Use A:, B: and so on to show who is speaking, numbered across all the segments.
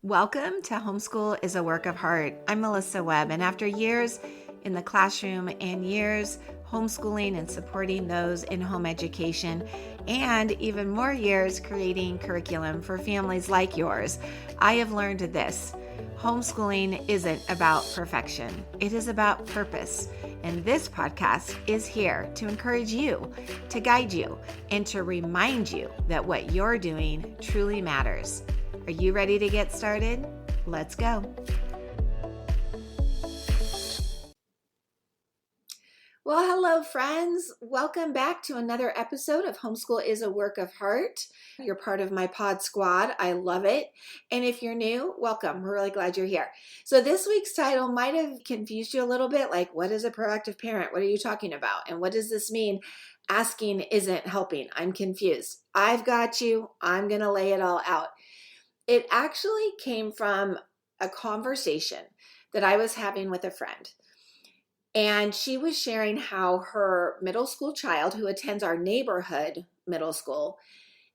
A: Welcome to Homeschool is a Work of Heart. I'm Melissa Webb, and after years in the classroom and years homeschooling and supporting those in home education, and even more years creating curriculum for families like yours, I have learned this. Homeschooling isn't about perfection. It is about purpose. And this podcast is here to encourage you, to guide you, and to remind you that what you're doing truly matters. Are you ready to get started? Let's go. Well, hello, friends. Welcome back to another episode of Homeschool is a Work of Heart. You're part of my pod squad. I love it. And if you're new, welcome. We're really glad you're here. So this week's title might have confused you a little bit, like, what is a proactive parent? What are you talking about? And what does this mean? Asking isn't helping. I'm confused. I've got you. I'm going to lay it all out. It actually came from a conversation that I was having with a friend. And she was sharing how her middle school child, who attends our neighborhood middle school,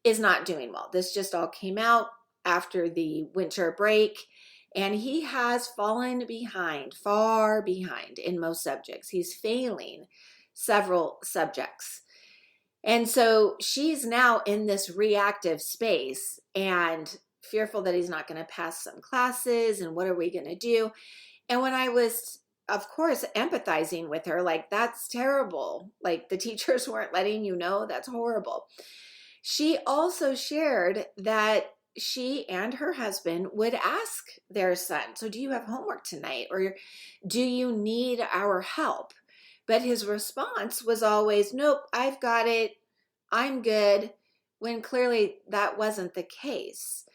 A: is not doing well. This just all came out after the winter break. And he has fallen behind, far behind in most subjects. He's failing several subjects. And so she's now in this reactive space and fearful that he's not going to pass some classes and what are we going to do? And when I was, of course, empathizing with her, like, that's terrible. Like, the teachers weren't letting you know, that's horrible. She also shared that she and her husband would ask their son, so do you have homework tonight? Or do you need our help? But his response was always, nope, I've got it. I'm good. When clearly that wasn't the case.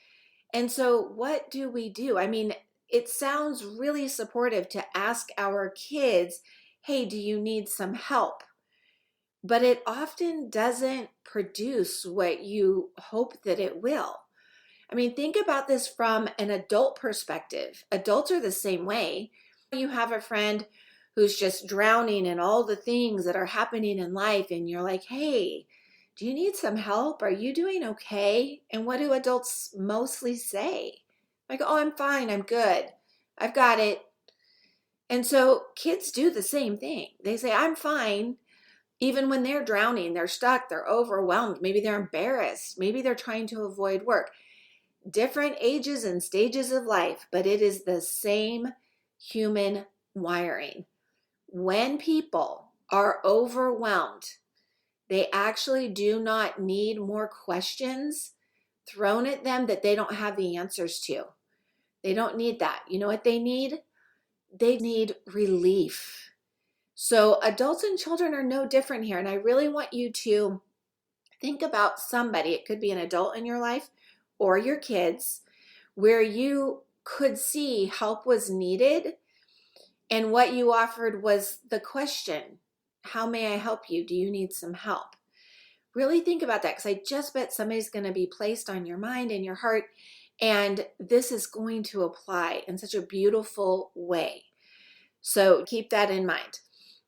A: And so what do we do? I mean, it sounds really supportive to ask our kids, hey, do you need some help? But it often doesn't produce what you hope that it will. I mean, think about this from an adult perspective. Adults are the same way. You have a friend who's just drowning in all the things that are happening in life, and you're like, hey, do you need some help? Are you doing okay? And what do adults mostly say? Like, oh, I'm fine. I'm good. I've got it. And so kids do the same thing. They say, I'm fine. Even when they're drowning, they're stuck, they're overwhelmed. Maybe they're embarrassed. Maybe they're trying to avoid work. Different ages and stages of life, but it is the same human wiring. When people are overwhelmed, they actually do not need more questions thrown at them that they don't have the answers to. They don't need that. You know what they need? They need relief. So adults and children are no different here. And I really want you to think about somebody. It could be an adult in your life or your kids where you could see help was needed. And what you offered was the question, how may I help you? Do you need some help? Really think about that, because I just bet somebody's going to be placed on your mind and your heart, and this is going to apply in such a beautiful way. So keep that in mind.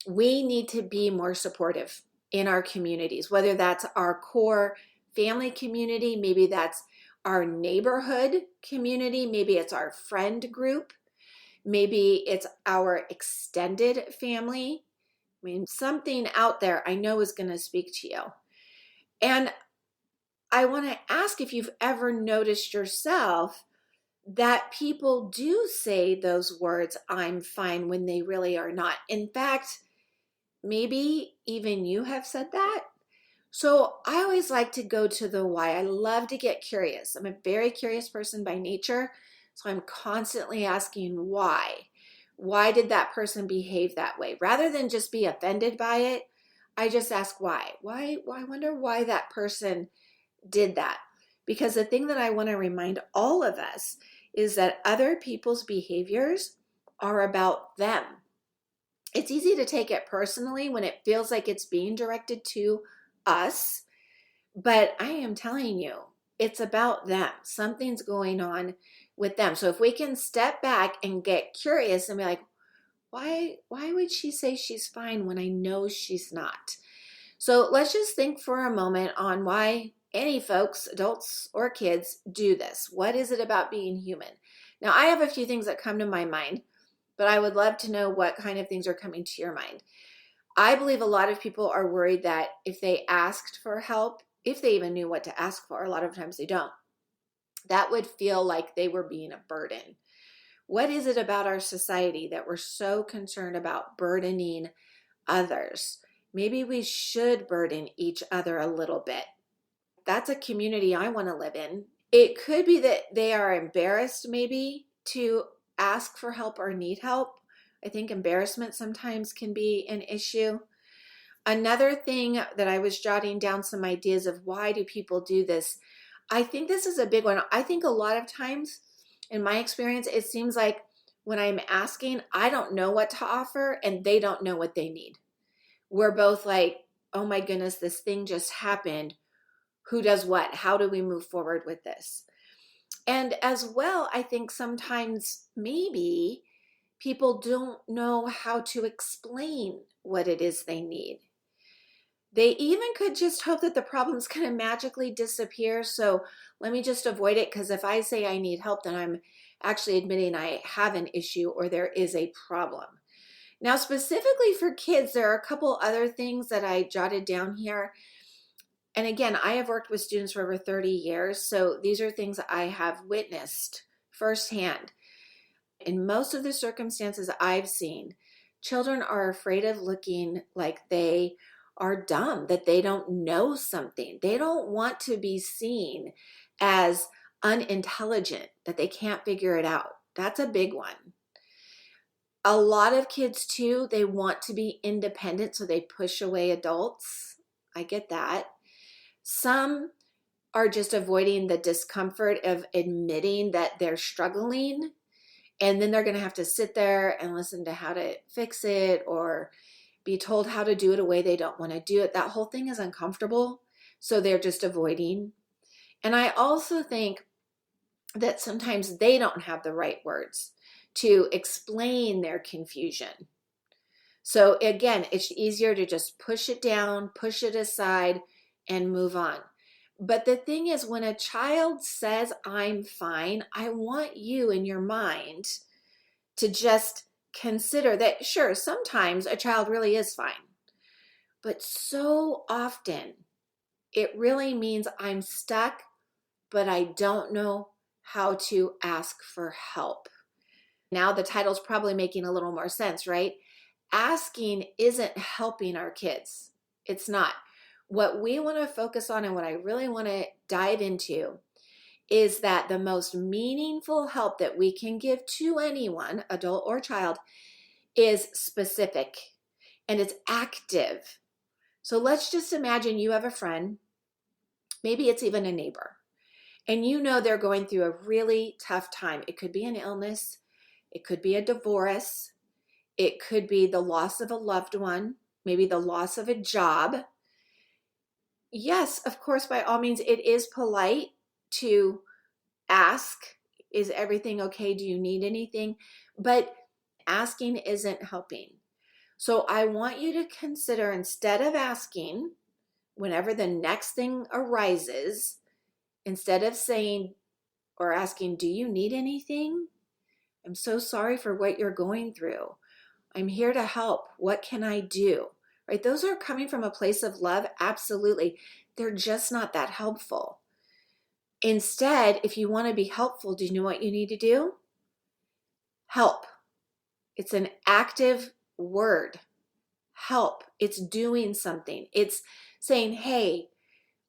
A: We need to be more supportive in our communities, whether that's our core family community, maybe that's our neighborhood community, maybe it's our friend group, maybe it's our extended family. I mean, something out there I know is going to speak to you. And I want to ask if you've ever noticed yourself that people do say those words, I'm fine, when they really are not. In fact, maybe even you have said that. So I always like to go to the why. I love to get curious. I'm a very curious person by nature. So I'm constantly asking why. Why did that person behave that way? Rather than just be offended by it, I just ask why. Why? I wonder why that person did that. Because the thing that I want to remind all of us is that other people's behaviors are about them. It's easy to take it personally when it feels like it's being directed to us, but I am telling you, it's about them. Something's going on with them. So if we can step back and get curious and be like, why would she say she's fine when I know she's not? So let's just think for a moment on why any folks, adults or kids, do this. What is it about being human? Now, I have a few things that come to my mind, but I would love to know what kind of things are coming to your mind. I believe a lot of people are worried that if they asked for help, if they even knew what to ask for, a lot of times they don't, that would feel like they were being a burden. What is it about our society that we're so concerned about burdening others? Maybe we should burden each other a little bit. That's a community I want to live in. It could be that they are embarrassed maybe to ask for help or need help. I think embarrassment sometimes can be an issue. Another thing that I was jotting down some ideas of why do people do this. I think this is a big one. I think a lot of times in my experience, it seems like when I'm asking, I don't know what to offer and they don't know what they need. We're both like, oh my goodness, this thing just happened. Who does what? How do we move forward with this? And as well, I think sometimes maybe people don't know how to explain what it is they need. They even could just hope that the problem's going to magically disappear. So let me just avoid it, because if I say I need help, then I'm actually admitting I have an issue or there is a problem. Now, specifically for kids, there are a couple other things that I jotted down here. And again, I have worked with students for over 30 years, so these are things I have witnessed firsthand. In most of the circumstances I've seen, children are afraid of looking like they are dumb, that they don't know something. They don't want to be seen as unintelligent, that they can't figure it out. That's a big one. A lot of kids too, they want to be independent, so they push away adults. I get that. Some are just avoiding the discomfort of admitting that they're struggling, and then they're going to have to sit there and listen to how to fix it or be told how to do it a way they don't want to do it. That whole thing is uncomfortable, so they're just avoiding. And I also think that sometimes they don't have the right words to explain their confusion. So again, it's easier to just push it down, push it aside, and move on. But the thing is, when a child says, I'm fine, I want you in your mind to just consider that, sure, sometimes a child really is fine. But so often, it really means I'm stuck, but I don't know how to ask for help. Now the title's probably making a little more sense, right? Asking isn't helping our kids. It's not. What we want to focus on and what I really want to dive into is that the most meaningful help that we can give to anyone, adult or child, is specific and it's active. So let's just imagine you have a friend, maybe it's even a neighbor, and you know they're going through a really tough time. It could be an illness, it could be a divorce, it could be the loss of a loved one, maybe the loss of a job. Yes, of course, by all means, it is polite to ask, is everything okay? Do you need anything? But asking isn't helping. So I want you to consider, instead of asking, whenever the next thing arises, instead of saying or asking, do you need anything? I'm so sorry for what you're going through. I'm here to help. What can I do? Right? Those are coming from a place of love. Absolutely. They're just not that helpful. Instead, if you want to be helpful, do you know what you need to do? Help. It's an active word. Help. It's doing something. It's saying, hey,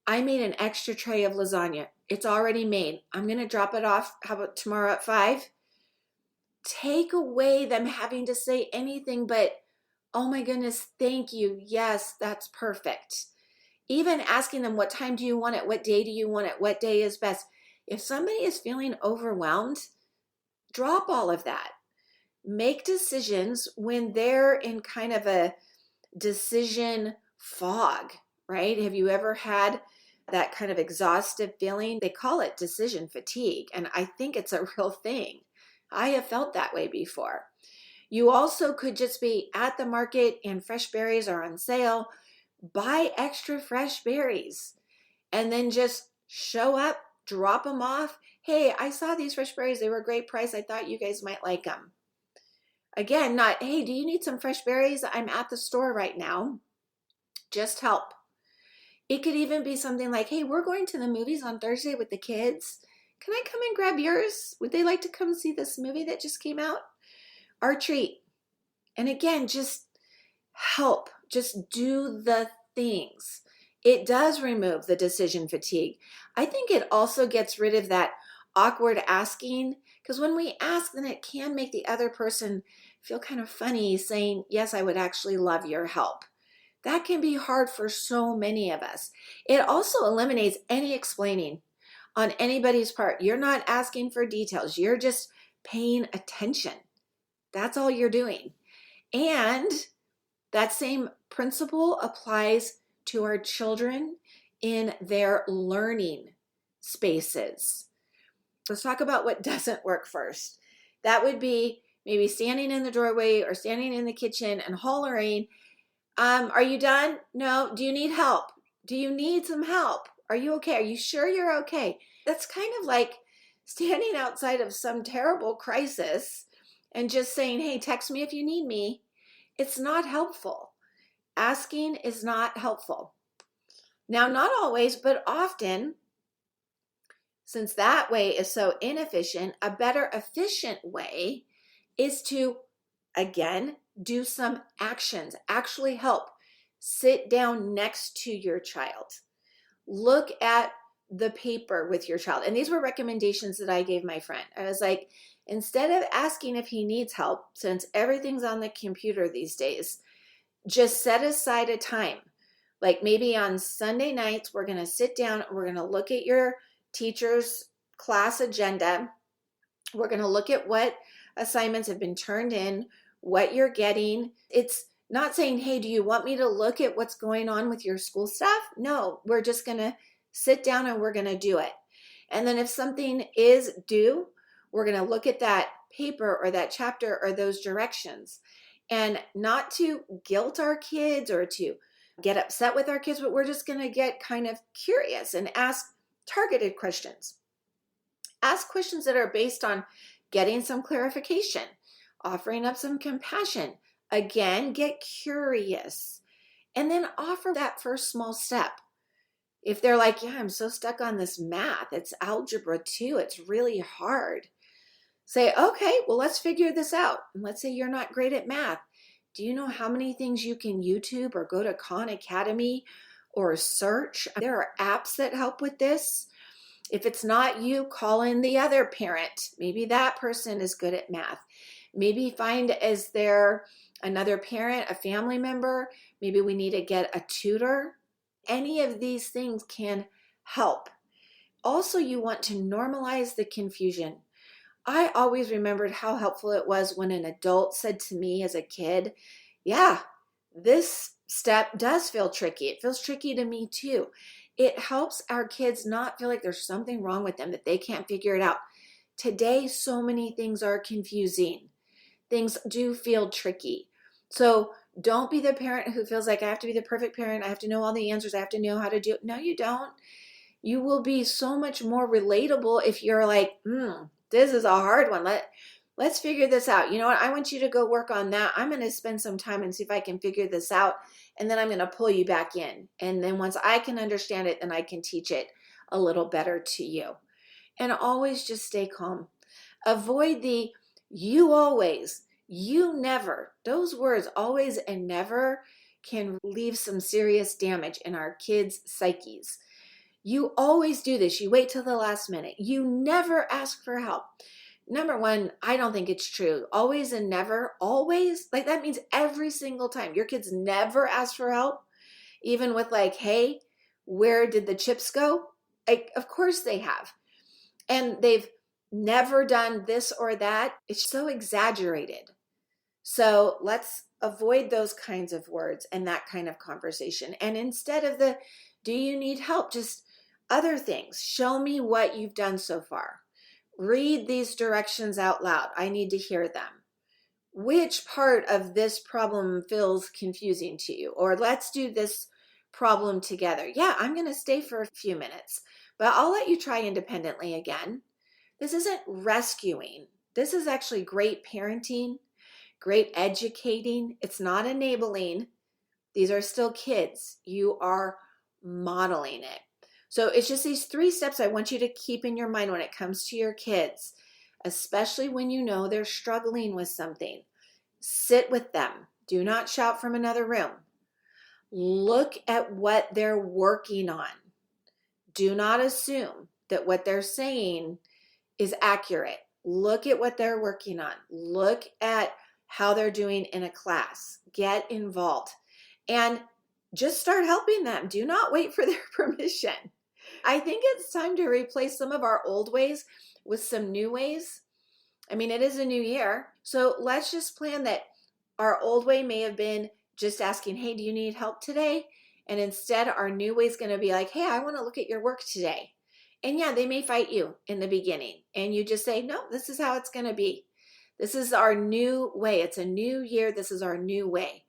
A: I made an extra tray of lasagna. It's already made. I'm going to drop it off. How about tomorrow at 5? Take away them having to say anything but, oh my goodness, thank you. Yes, that's perfect. Even asking them, what time do you want it? What day do you want it? What day is best? If somebody is feeling overwhelmed, drop all of that. Make decisions when they're in kind of a decision fog, right? Have you ever had that kind of exhaustive feeling? They call it decision fatigue, and I think it's a real thing. I have felt that way before. You also could just be at the market and fresh berries are on sale. Buy extra fresh berries and then just show up, drop them off. hey, I saw these fresh berries. They were a great price. I thought you guys might like them. Again, not, hey, do you need some fresh berries? I'm at the store right now. Just help. It could even be something like, hey, we're going to the movies on Thursday with the kids. Can I come and grab yours? Would they like to come see this movie that just came out? Our treat. And again, just help. Just do the things. It does remove the decision fatigue. I think it also gets rid of that awkward asking, because when we ask, then it can make the other person feel kind of funny saying, yes, I would actually love your help. That can be hard for so many of us. It also eliminates any explaining on anybody's part. You're not asking for details. You're just paying attention. That's all you're doing. And that same principle applies to our children in their learning spaces. Let's talk about what doesn't work first. That would be maybe standing in the doorway or standing in the kitchen and hollering, are you done? No. Do you need help? Do you need some help? Are you okay? Are you sure you're okay? That's kind of like standing outside of some terrible crisis and just saying, hey, text me if you need me. It's not helpful. Asking is not helpful. Now, not always, but often, since that way is so inefficient, a better efficient way is to, again, do some actions, actually help. Sit down next to your child. Look at the paper with your child. And these were recommendations that I gave my friend. I was like, instead of asking if he needs help, since everything's on the computer these days, just set aside a time. Like maybe on Sunday nights, we're going to sit down and we're going to look at your teacher's class agenda. We're going to look at what assignments have been turned in, what you're getting. It's not saying, hey, do you want me to look at what's going on with your school stuff? No, we're just going to sit down and we're going to do it. And then if something is due, we're going to look at that paper or that chapter or those directions. And not to guilt our kids or to get upset with our kids, but we're just going to get kind of curious and ask targeted questions. Ask questions that are based on getting some clarification, offering up some compassion. Again, get curious. And then offer that first small step. If they're like, yeah, I'm so stuck on this math, it's algebra 2, it's really hard. Say, okay, well, let's figure this out. And let's say you're not great at math. Do you know how many things you can YouTube or go to Khan Academy or search? There are apps that help with this. If it's not you, call in the other parent. Maybe that person is good at math. Maybe find, is there another parent, a family member? Maybe we need to get a tutor. Any of these things can help. Also, you want to normalize the confusion. I always remembered how helpful it was when an adult said to me as a kid, yeah, this step does feel tricky. It feels tricky to me too. It helps our kids not feel like there's something wrong with them, that they can't figure it out. Today, so many things are confusing. Things do feel tricky. So don't be the parent who feels like I have to be the perfect parent. I have to know all the answers. I have to know how to do it. No, you don't. You will be so much more relatable if you're like, this is a hard one. Let's figure this out. You know what? I want you to go work on that. I'm going to spend some time and see if I can figure this out. And then I'm going to pull you back in. And then once I can understand it, then I can teach it a little better to you. And always just stay calm. Avoid the you always, you never. Those words, always and never, can leave some serious damage in our kids' psyches. You always do this. You wait till the last minute. You never ask for help. Number one, I don't think it's true. Always and never, always, like that means every single time. Your kids never ask for help, even with like, hey, where did the chips go? Like, of course they have. And they've never done this or that. It's so exaggerated. So let's avoid those kinds of words and that kind of conversation. And instead of the, do you need help? Just other things. Show me what you've done so far. Read these directions out loud. I need to hear them. Which part of this problem feels confusing to you? Or let's do this problem together. Yeah, I'm going to stay for a few minutes, but I'll let you try independently again. This isn't rescuing. This is actually great parenting, great educating. It's not enabling. These are still kids. You are modeling it. So it's just these 3 steps I want you to keep in your mind when it comes to your kids, especially when you know they're struggling with something. Sit with them. Do not shout from another room. Look at what they're working on. Do not assume that what they're saying is accurate. Look at what they're working on. Look at how they're doing in a class. Get involved and just start helping them. Do not wait for their permission. I think it's time to replace some of our old ways with some new ways. I mean, it is a new year. So let's just plan that our old way may have been just asking, hey, do you need help today? And instead, our new way is going to be like, hey, I want to look at your work today. And yeah, they may fight you in the beginning. And you just say, no, this is how it's going to be. This is our new way. It's a new year. This is our new way.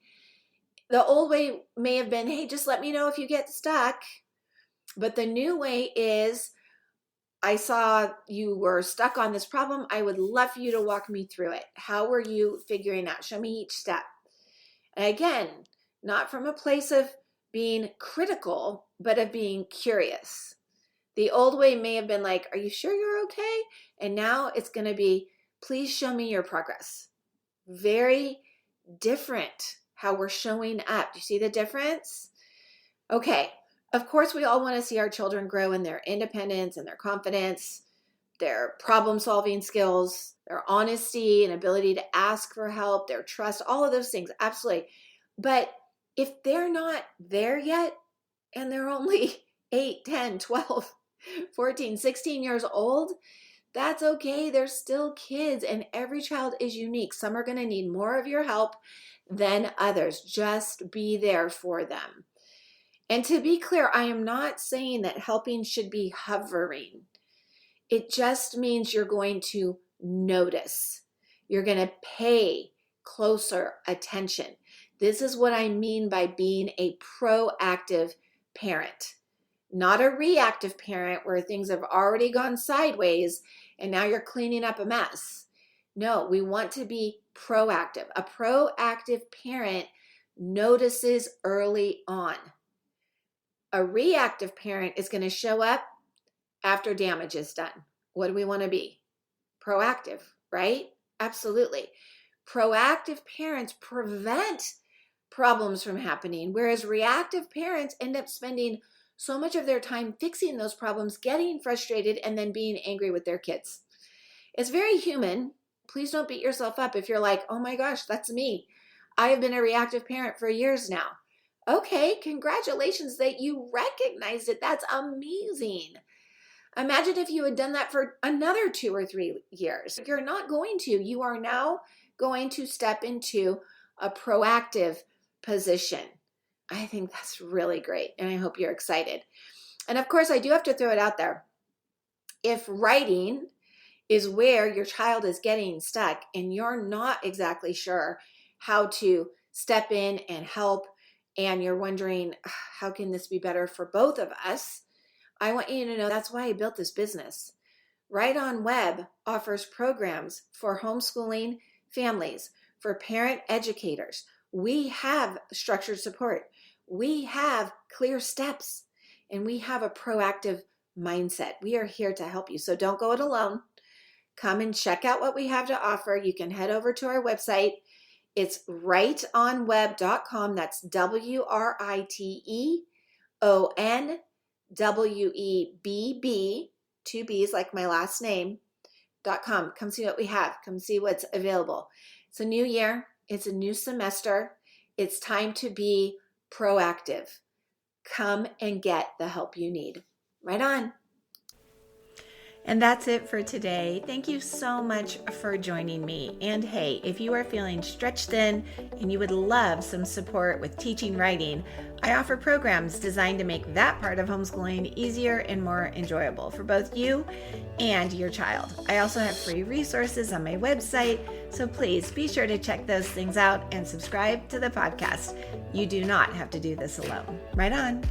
A: The old way may have been, hey, just let me know if you get stuck. But the new way is, I saw you were stuck on this problem. I would love for you to walk me through it. How were you figuring out? Show me each step. And again, not from a place of being critical, but of being curious. The old way may have been like, are you sure you're okay? And now it's going to be, please show me your progress. Very different how we're showing up. Do you see the difference? Okay. Of course, we all want to see our children grow in their independence and their confidence, their problem-solving skills, their honesty and ability to ask for help, their trust, all of those things. Absolutely. But if they're not there yet and they're only 8, 10, 12, 14, 16 years old, that's okay. They're still kids and every child is unique. Some are going to need more of your help than others. Just be there for them. And to be clear, I am not saying that helping should be hovering. It just means you're going to notice. You're going to pay closer attention. This is what I mean by being a proactive parent, not a reactive parent where things have already gone sideways and now you're cleaning up a mess. No, we want to be proactive. A proactive parent notices early on. A reactive parent is going to show up after damage is done. What do we want to be? Proactive, right? Absolutely. Proactive parents prevent problems from happening, whereas reactive parents end up spending so much of their time fixing those problems, getting frustrated, and then being angry with their kids. It's very human. Please don't beat yourself up if you're like, oh my gosh, that's me. I have been a reactive parent for years now. Okay, congratulations that you recognized it. That's amazing. Imagine if you had done that for another 2 or 3 years. You're not going to. You are now going to step into a proactive position. I think that's really great, and I hope you're excited. And of course, I do have to throw it out there. If writing is where your child is getting stuck and you're not exactly sure how to step in and help, and you're wondering, how can this be better for both of us? I want you to know that's why I built this business. Right On Web offers programs for homeschooling families, for parent educators. We have structured support. We have clear steps, and we have a proactive mindset. We are here to help you. So don't go it alone. Come and check out what we have to offer. You can head over to our website. It's rightonweb.com. That's WRITEONWEBB, 2 B's like my last name, .com. Come see what we have. Come see what's available. It's a new year. It's a new semester. It's time to be proactive. Come and get the help you need. Right on. And that's it for today. Thank you so much for joining me. And hey, if you are feeling stretched thin and you would love some support with teaching writing, I offer programs designed to make that part of homeschooling easier and more enjoyable for both you and your child. I also have free resources on my website, so please be sure to check those things out and subscribe to the podcast. You do not have to do this alone. Right on.